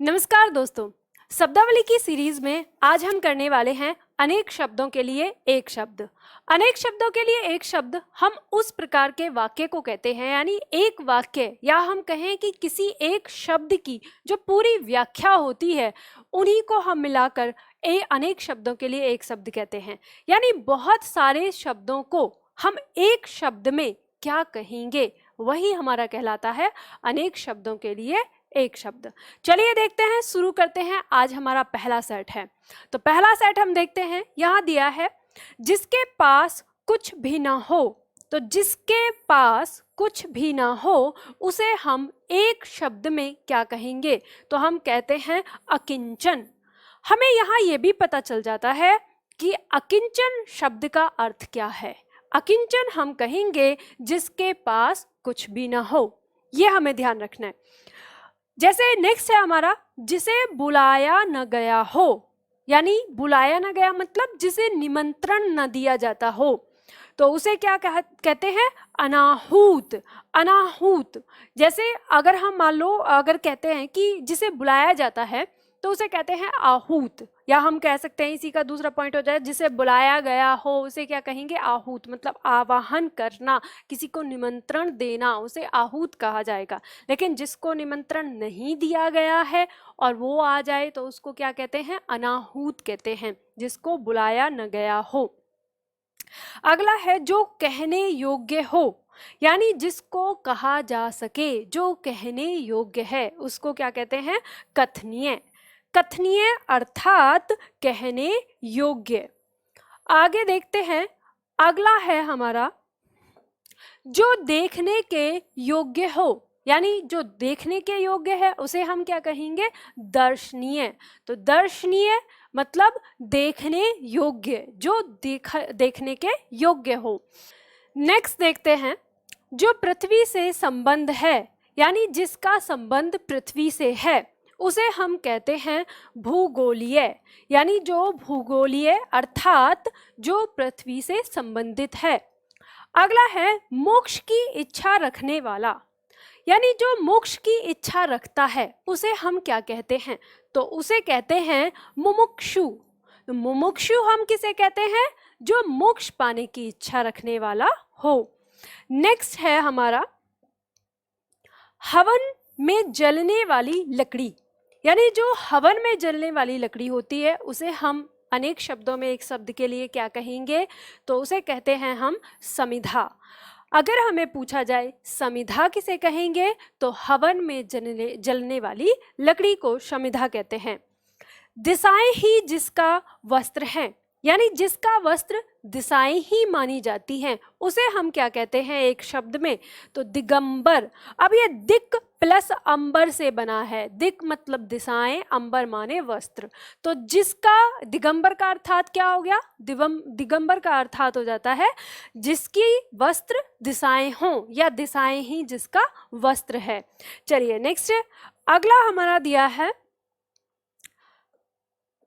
नमस्कार दोस्तों, शब्दावली की सीरीज में आज हम करने वाले हैं अनेक शब्दों के लिए एक शब्द। अनेक शब्दों के लिए एक शब्द हम उस प्रकार के वाक्य को कहते हैं, यानी एक वाक्य या हम कहें कि किसी एक शब्द की जो पूरी व्याख्या होती है उन्हीं को हम मिलाकर अनेक शब्दों के लिए एक शब्द कहते हैं। यानी बहुत सारे शब्दों को हम एक शब्द में क्या कहेंगे वही हमारा कहलाता है अनेक शब्दों के लिए एक शब्द। चलिए देखते हैं, शुरू करते हैं। आज हमारा पहला सेट है, तो पहला सेट हम देखते हैं। यहाँ दिया है जिसके पास कुछ भी ना हो, तो जिसके पास कुछ भी ना हो उसे हम एक शब्द में क्या कहेंगे, तो हम कहते हैं अकिंचन। हमें यहाँ ये भी पता चल जाता है कि अकिंचन शब्द का अर्थ क्या है। अकिंचन हम कहेंगे जिसके पास कुछ भी ना हो, ये हमें ध्यान रखना है। जैसे नेक्स्ट है हमारा जिसे बुलाया न गया हो, यानी बुलाया न गया मतलब जिसे निमंत्रण न दिया जाता हो, तो उसे क्या कहते हैं अनाहूत। अनाहूत जैसे अगर हम मान लो अगर कहते हैं कि जिसे बुलाया जाता है तो उसे कहते हैं आहूत, या हम कह सकते हैं इसी का दूसरा पॉइंट हो जाए जिसे बुलाया गया हो उसे क्या कहेंगे आहूत, मतलब आवाहन करना, किसी को निमंत्रण देना उसे आहूत कहा जाएगा। लेकिन जिसको निमंत्रण नहीं दिया गया है और वो आ जाए तो उसको क्या कहते हैं अनाहूत कहते हैं, जिसको बुलाया न गया हो। अगला है जो कहने योग्य हो, यानी जिसको कहा जा सके, जो कहने योग्य है उसको क्या कहते हैं कथनीय। कथनीय अर्थात कहने योग्य। आगे देखते हैं, अगला है हमारा जो देखने के योग्य हो, यानी जो देखने के योग्य है उसे हम क्या कहेंगे दर्शनीय। तो दर्शनीय मतलब देखने योग्य, जो देखने के योग्य हो। नेक्स्ट देखते हैं जो पृथ्वी से संबंध है, यानी जिसका संबंध पृथ्वी से है उसे हम कहते हैं भूगोलीय, यानी जो भूगोलीय अर्थात जो पृथ्वी से संबंधित है। अगला है मोक्ष की इच्छा रखने वाला, यानी जो मोक्ष की इच्छा रखता है उसे हम क्या कहते हैं, तो उसे कहते हैं मुमुक्षु। मुमुक्षु हम किसे कहते हैं जो मोक्ष पाने की इच्छा रखने वाला हो। नेक्स्ट है हमारा हवन में जलने वाली लकड़ी, यानी जो हवन में जलने वाली लकड़ी होती है उसे हम अनेक शब्दों में एक शब्द के लिए क्या कहेंगे, तो उसे कहते हैं हम समिधा। अगर हमें पूछा जाए समिधा किसे कहेंगे, तो हवन में जलने वाली लकड़ी को समिधा कहते हैं। दिशाएं ही जिसका वस्त्र है, यानी जिसका वस्त्र दिशाएं ही मानी जाती हैं उसे हम क्या कहते हैं एक शब्द में, तो दिगंबर। अब ये दिक प्लस अंबर से बना है, दिक मतलब दिशाएं, अंबर माने वस्त्र। तो जिसका दिगंबर का अर्थात क्या हो गया, दिगंबर का अर्थात हो जाता है जिसकी वस्त्र दिशाएं हों या दिशाएं ही जिसका वस्त्र है। चलिए नेक्स्ट अगला हमारा दिया है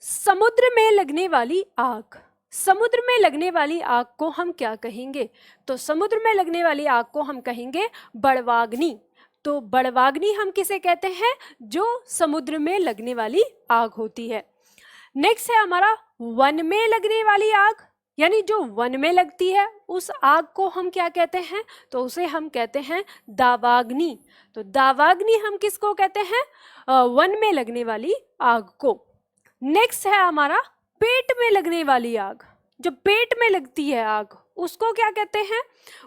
समुद्र में लगने वाली आग। समुद्र में लगने वाली आग को हम क्या कहेंगे, तो समुद्र में लगने वाली आग को हम कहेंगे बड़वाग्नि। तो बड़वाग्नि हम किसे कहते हैं, जो समुद्र में लगने वाली आग होती है। नेक्स्ट है हमारा वन में लगने वाली आग, यानी जो वन में लगती है उस आग को हम क्या कहते हैं, तो उसे हम कहते हैं दावाग्नि। तो दावाग्नि हम किसको कहते हैं, वन में लगने वाली आग को। नेक्स्ट है हमारा पेट में लगने वाली आग। जो पेट में लगती है आग उसको क्या कहते हैं,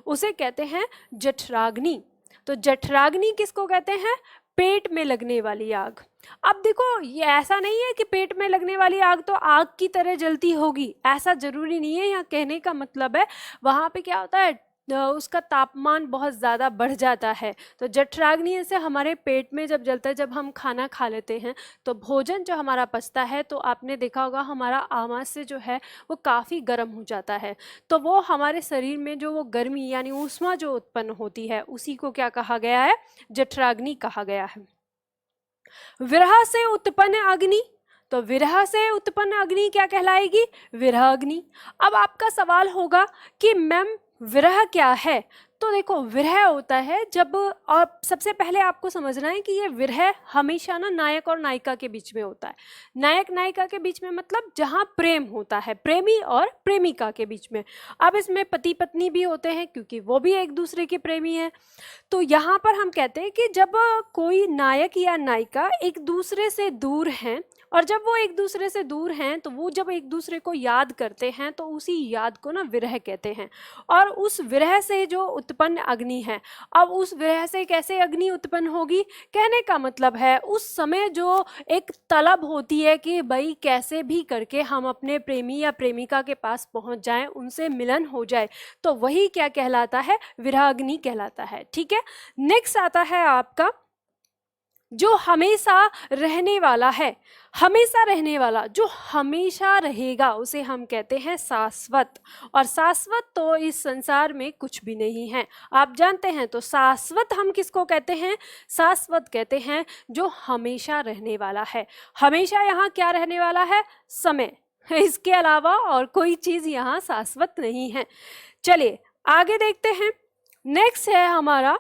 उसे कहते हैं जठराग्नि। तो जठराग्नि किसको कहते हैं, पेट में लगने वाली आग। अब देखो ये ऐसा नहीं है कि पेट में लगने वाली आग तो आग की तरह जलती होगी, ऐसा जरूरी नहीं है। यहाँ कहने का मतलब है वहां पे क्या होता है उसका तापमान बहुत ज़्यादा बढ़ जाता है। तो जठराग्नि से हमारे पेट में जब जलता है, जब हम खाना खा लेते हैं तो भोजन जो हमारा पचता है तो आपने देखा होगा हमारा आमाशय जो है वो काफ़ी गर्म हो जाता है। तो वो हमारे शरीर में जो वो गर्मी यानी ऊष्मा जो उत्पन्न होती है उसी को क्या कहा गया है, जठराग्नि कहा गया है। विरह से उत्पन्न अग्नि, तो विरह से उत्पन्न अग्नि क्या कहलाएगी, विरह अग्नि। अब आपका सवाल होगा कि मैम विरह क्या है, तो देखो विरह होता है जब, और सबसे पहले आपको समझना है कि ये विरह हमेशा ना नायक और नायिका के बीच में होता है। नायक नायिका के बीच में मतलब जहाँ प्रेम होता है, प्रेमी और प्रेमिका के बीच में। अब इसमें पति पत्नी भी होते हैं क्योंकि वो भी एक दूसरे के प्रेमी हैं। तो यहाँ पर हम कहते हैं कि जब कोई नायक या नायिका एक दूसरे से दूर हैं, और जब वो एक दूसरे से दूर हैं तो वो जब एक दूसरे को याद करते हैं तो उसी याद को ना विरह कहते हैं। और उस विरह से जो उत्पन्न अग्नि है, अब उस विरह से कैसे अग्नि उत्पन्न होगी, कहने का मतलब है उस समय जो एक तलब होती है कि भाई कैसे भी करके हम अपने प्रेमी या प्रेमिका के पास पहुंच जाएं, उनसे मिलन हो जाए, तो वही क्या कहलाता है, विरह अग्नि कहलाता है। ठीक है, नेक्स्ट आता है आपका जो हमेशा रहने वाला है। हमेशा रहने वाला, जो हमेशा रहेगा, उसे हम कहते हैं शाश्वत। और शाश्वत तो इस संसार में कुछ भी नहीं है, आप जानते हैं। तो शाश्वत हम किसको कहते हैं, शाश्वत कहते हैं जो हमेशा रहने वाला है। हमेशा यहाँ क्या रहने वाला है, समय, इसके अलावा और कोई चीज यहाँ शाश्वत नहीं है। चलिए आगे देखते हैं। नेक्स्ट है हमारा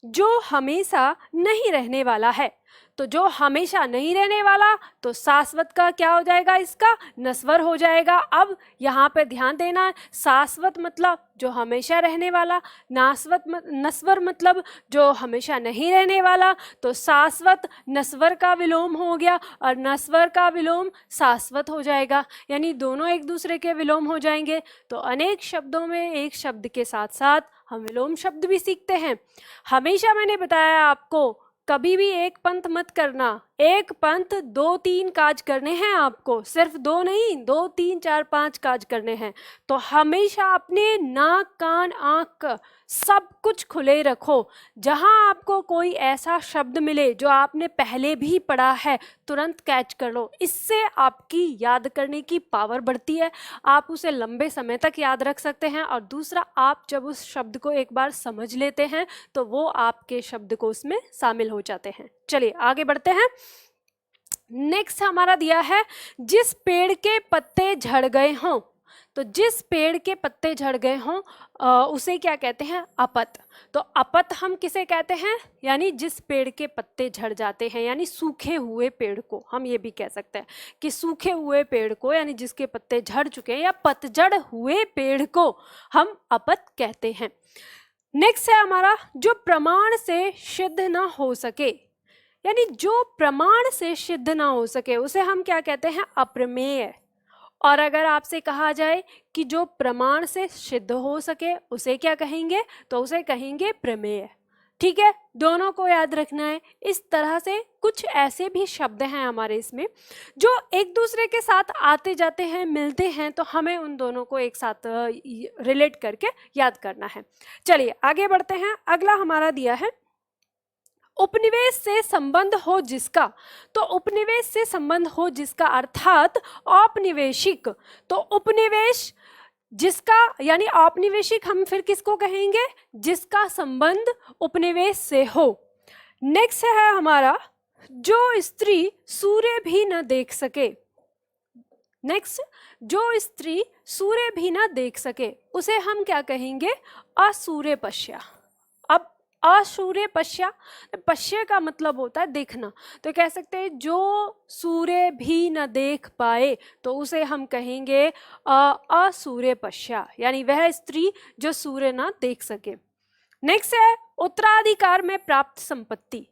जो हमेशा नहीं रहने वाला है। तो जो हमेशा नहीं रहने वाला, तो शाश्वत का क्या हो जाएगा, इसका नश्वर हो जाएगा। अब यहाँ पे ध्यान देना, शाश्वत मतलब जो हमेशा रहने वाला, नश्वर मतलब जो हमेशा नहीं रहने वाला। तो शाश्वत नश्वर का विलोम हो गया और नश्वर का विलोम शाश्वत हो जाएगा, यानी दोनों एक दूसरे के विलोम हो जाएंगे। तो अनेक शब्दों में एक शब्द के साथ साथ हम विलोम शब्द भी सीखते हैं। हमेशा मैंने बताया आपको, कभी भी एक पंथ मत करना, एक पंथ 2-3 काज करने हैं आपको, सिर्फ 2 नहीं, 2, 3, 4, 5 काज करने हैं। तो हमेशा अपने नाक कान आँख सब कुछ खुले रखो। जहां आपको कोई ऐसा शब्द मिले जो आपने पहले भी पढ़ा है, तुरंत कैच कर लो। इससे आपकी याद करने की पावर बढ़ती है, आप उसे लंबे समय तक याद रख सकते हैं। और दूसरा, आप जब उस शब्द को एक बार समझ लेते हैं तो वो आपके शब्दकोश में शामिल हो जाते हैं। चलिए आगे बढ़ते हैं। नेक्स्ट हमारा दिया है जिस पेड़ के पत्ते झड़ गए हों। तो जिस पेड़ के पत्ते झड़ गए हों उसे क्या कहते हैं, अपत। तो अपत हम किसे कहते हैं, यानी जिस पेड़ के पत्ते झड़ जाते हैं, यानी सूखे हुए पेड़ को हम ये भी कह सकते हैं कि सूखे हुए पेड़ को, यानी जिसके पत्ते झड़ चुके हैं या पतझड़ हुए पेड़ को हम अपत कहते हैं। नेक्स्ट है हमारा जो प्रमाण से सिद्ध ना हो सके, यानी जो प्रमाण से सिद्ध ना हो सके उसे हम क्या कहते हैं, अप्रमेय। और अगर आपसे कहा जाए कि जो प्रमाण से सिद्ध हो सके उसे क्या कहेंगे, तो उसे कहेंगे प्रमेय। ठीक है, दोनों को याद रखना है। इस तरह से कुछ ऐसे भी शब्द हैं हमारे इसमें जो एक दूसरे के साथ आते जाते हैं, मिलते हैं, तो हमें उन दोनों को एक साथ रिलेट करके याद करना है। चलिए आगे बढ़ते हैं। अगला हमारा दिया है उपनिवेश से संबंध हो जिसका। तो उपनिवेश से संबंध हो जिसका अर्थात औपनिवेशिक। तो उपनिवेश जिसका, यानी औपनिवेशिक हम फिर किसको कहेंगे, जिसका संबंध उपनिवेश से हो। नेक्स्ट है हमारा जो स्त्री सूर्य भी न देख सके। नेक्स्ट, जो स्त्री सूर्य भी न देख सके उसे हम क्या कहेंगे, असूर्य पश्या। अब असूर्य पश्या, पश्य का मतलब होता है देखना, तो कह सकते हैं जो सूर्य भी न देख पाए तो उसे हम कहेंगे असूर्य पश्या, यानी वह स्त्री जो सूर्य ना देख सके। नेक्स्ट है उत्तराधिकार में प्राप्त संपत्ति।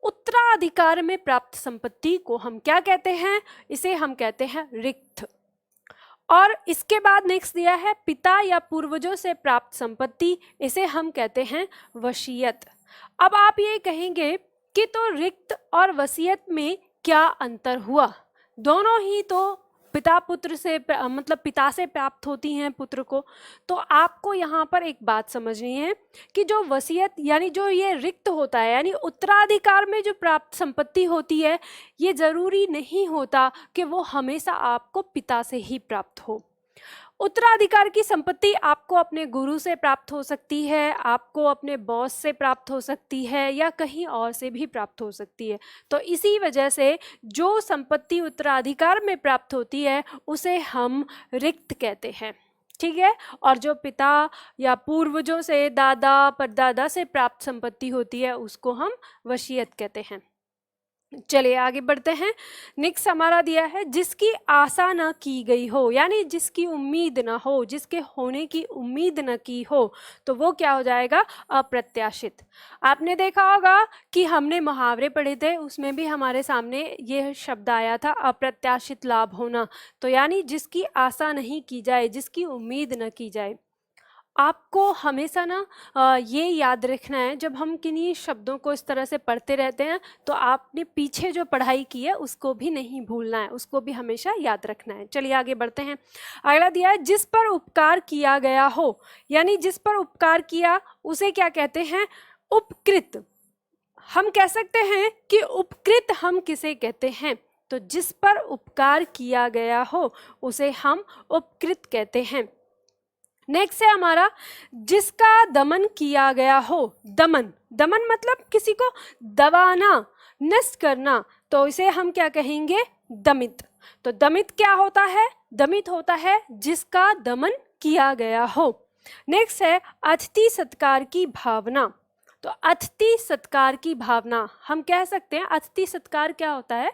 उत्तराधिकार में प्राप्त संपत्ति को हम क्या कहते हैं, इसे हम कहते हैं रिक्त। और इसके बाद नेक्स्ट दिया है पिता या पूर्वजों से प्राप्त संपत्ति, इसे हम कहते हैं वसीयत। अब आप ये कहेंगे कि तो रिक्त और वसीयत में क्या अंतर हुआ, दोनों ही तो पिता पुत्र से मतलब पिता से प्राप्त होती हैं पुत्र को। तो आपको यहाँ पर एक बात समझनी है कि जो वसीयत यानी जो ये रिक्त होता है, यानी उत्तराधिकार में जो प्राप्त संपत्ति होती है, ये जरूरी नहीं होता कि वो हमेशा आपको पिता से ही प्राप्त हो। उत्तराधिकार की संपत्ति आपको अपने गुरु से प्राप्त हो सकती है, आपको अपने बॉस से प्राप्त हो सकती है, या कहीं और से भी प्राप्त हो सकती है। तो इसी वजह से जो संपत्ति उत्तराधिकार में प्राप्त होती है उसे हम रिक्त कहते हैं। ठीक है। और जो पिता या पूर्वजों से, दादा परदादा से प्राप्त संपत्ति होती है उसको हम वसीयत कहते हैं। चलिए आगे बढ़ते हैं। नेक्स्ट हमारा दिया है जिसकी आशा न की गई हो, यानी जिसकी उम्मीद ना हो, जिसके होने की उम्मीद न की हो, तो वो क्या हो जाएगा? अप्रत्याशित। आपने देखा होगा कि हमने मुहावरे पढ़े थे, उसमें भी हमारे सामने ये शब्द आया था, अप्रत्याशित लाभ होना। तो यानी जिसकी आशा नहीं की जाए, जिसकी उम्मीद न की जाए। आपको हमेशा ना ये याद रखना है, जब हम किन्हीं शब्दों को इस तरह से पढ़ते रहते हैं तो आपने पीछे जो पढ़ाई की है उसको भी नहीं भूलना है, उसको भी हमेशा याद रखना है। चलिए आगे बढ़ते हैं। अगला दिया है जिस पर उपकार किया गया हो, यानी जिस पर उपकार किया उसे क्या कहते हैं? उपकृत। हम कह सकते हैं कि उपकृत हम किसे कहते हैं? तो जिस पर उपकार किया गया हो उसे हम उपकृत कहते हैं। नेक्स्ट है हमारा जिसका दमन किया गया हो। दमन, दमन मतलब किसी को दबाना, नष्ट करना, तो इसे हम क्या कहेंगे? दमित। तो दमित क्या होता है? दमित होता है जिसका दमन किया गया हो। नेक्स्ट है अतिथि सत्कार की भावना। तो अतिथि सत्कार की भावना हम कह सकते हैं, अतिथि सत्कार क्या होता है?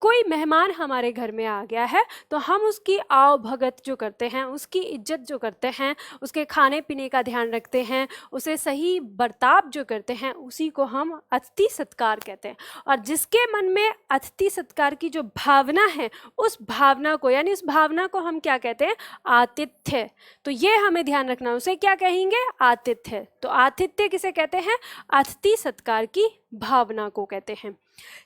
कोई मेहमान हमारे घर में आ गया है तो हम उसकी आओ भगत जो करते हैं, उसकी इज्जत जो करते हैं, उसके खाने पीने का ध्यान रखते हैं, उसे सही बर्ताव जो करते हैं, उसी को हम अतिथि सत्कार कहते हैं। और जिसके मन में अतिथि सत्कार की जो भावना है, उस भावना को, यानी उस भावना को हम क्या कहते हैं? आतिथ्य। तो ये हमें ध्यान रखना, उसे क्या कहेंगे? आतिथ्य। तो आतिथ्य किसे कहते हैं? अतिथि सत्कार की भावना को कहते हैं।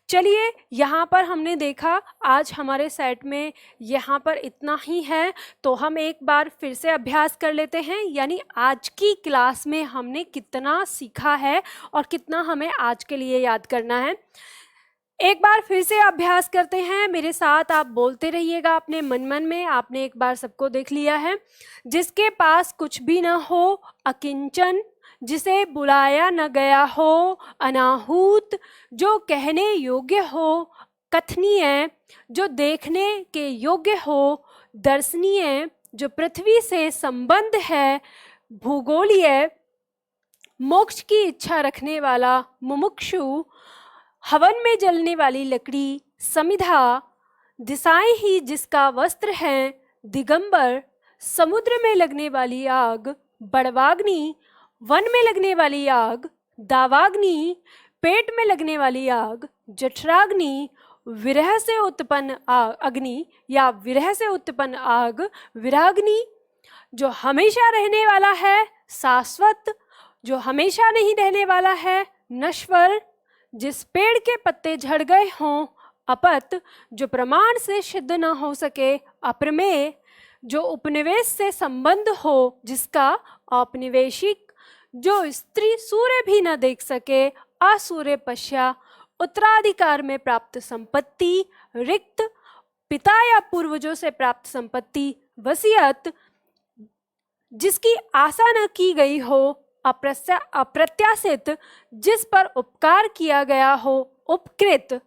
चलिए यहाँ पर हमने देखा, आज हमारे सेट में यहाँ पर इतना ही है, तो हम एक बार फिर से अभ्यास कर लेते हैं, यानी आज की क्लास में हमने कितना सीखा है और कितना हमें आज के लिए याद करना है। एक बार फिर से अभ्यास करते हैं, मेरे साथ आप बोलते रहिएगा अपने मन मन में। आपने एक बार सबको देख लिया है। जिसके पास कुछ भी ना हो अकिंचन, जिसे बुलाया न गया हो अनाहूत, जो कहने योग्य हो कथनीय, जो देखने के योग्य हो दर्शनीय, जो पृथ्वी से संबंध है भूगोलीय, मोक्ष की इच्छा रखने वाला मुमुक्षु, हवन में जलने वाली लकड़ी समिधा, दिशाएं ही जिसका वस्त्र है दिगंबर, समुद्र में लगने वाली आग बड़वाग्नि, वन में लगने वाली आग दावाग्नि, पेट में लगने वाली आग जठराग्नि, विरह से उत्पन्न अग्नि या विरह से उत्पन्न आग विराग्नि, जो हमेशा रहने वाला है शाश्वत, जो हमेशा नहीं रहने वाला है नश्वर, जिस पेड़ के पत्ते झड़ गए हों अपत, जो प्रमाण से सिद्ध न हो सके अप्रमेय, जो उपनिवेश से संबंध हो जिसका औपनिवेशिक, जो स्त्री सूर्य भी न देख सके असूर्य पश्या, उत्तराधिकार में प्राप्त संपत्ति रिक्त, पिता या पूर्वजों से प्राप्त संपत्ति वसीयत, जिसकी आशा न की गई हो अप्रत्याशित, जिस पर उपकार किया गया हो उपकृत,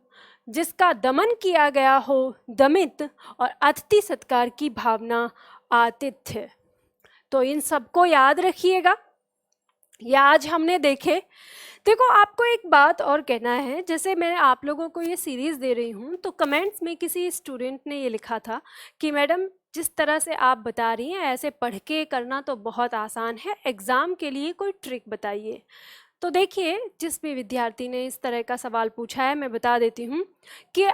जिसका दमन किया गया हो दमित, और अतिथि सत्कार की भावना आतिथ्य। तो इन सबको याद रखिएगा। ये आज हमने देखे। देखो आपको एक बात और कहना है, जैसे मैं आप लोगों को ये सीरीज़ दे रही हूँ तो कमेंट्स में किसी स्टूडेंट ने ये लिखा था कि मैडम जिस तरह से आप बता रही हैं ऐसे पढ़ के करना तो बहुत आसान है, एग्ज़ाम के लिए कोई ट्रिक बताइए। तो देखिए जिस भी विद्यार्थी ने इस तरह का सवाल पूछा है मैं बता देती हूँ कि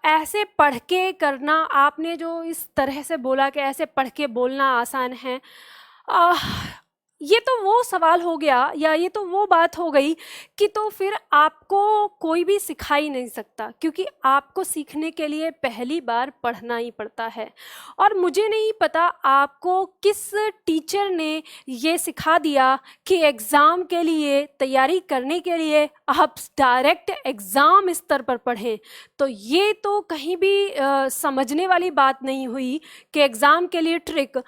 ऐसे पढ़ के करना, आपने जो इस तरह से बोला कि ऐसे पढ़ के बोलना आसान है, ये तो वो सवाल हो गया या ये तो वो बात हो गई कि तो फिर आपको कोई भी सिखा ही नहीं सकता, क्योंकि आपको सीखने के लिए पहली बार पढ़ना ही पड़ता है। और मुझे नहीं पता आपको किस टीचर ने ये सिखा दिया कि एग्ज़ाम के लिए तैयारी करने के लिए आप डायरेक्ट एग्ज़ाम स्तर पर पढ़ें। तो ये तो कहीं भी समझने वाली बात नहीं हुई कि एग्ज़ाम के लिए ट्रिक।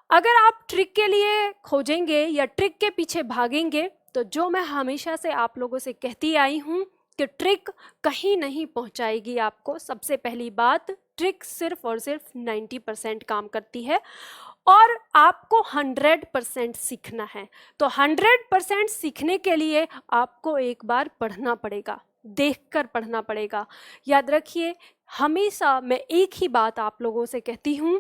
अगर आप ट्रिक के लिए खोजेंगे या ट्रिक के पीछे भागेंगे तो जो मैं हमेशा से आप लोगों से कहती आई हूँ कि ट्रिक कहीं नहीं पहुँचाएगी आपको। सबसे पहली बात, ट्रिक सिर्फ और सिर्फ 90% काम करती है और आपको 100% सीखना है। तो 100% सीखने के लिए आपको एक बार पढ़ना पड़ेगा, देखकर पढ़ना पड़ेगा। याद रखिए, हमेशा मैं एक ही बात आप लोगों से कहती हूँ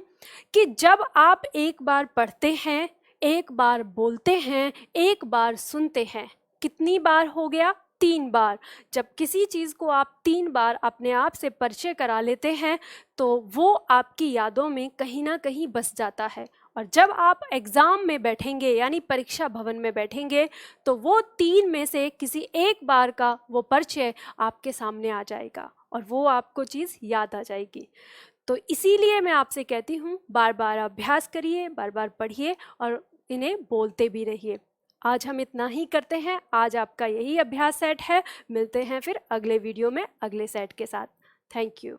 कि जब आप एक बार पढ़ते हैं, एक बार बोलते हैं, एक बार सुनते हैं, कितनी बार हो गया? 3 बार। जब किसी चीज़ को आप 3 बार अपने आप से परिचय करा लेते हैं तो वो आपकी यादों में कहीं ना कहीं बस जाता है। और जब आप एग्ज़ाम में बैठेंगे यानी परीक्षा भवन में बैठेंगे तो वो 3 में से किसी एक बार का वो परिचय आपके सामने आ जाएगा और वो आपको चीज़ याद आ जाएगी। तो इसीलिए मैं आपसे कहती हूँ, बार बार अभ्यास करिए, बार बार पढ़िए और इन्हें बोलते भी रहिए। आज हम इतना ही करते हैं, आज आपका यही अभ्यास सेट है। मिलते हैं फिर अगले वीडियो में अगले सेट के साथ। Thank you.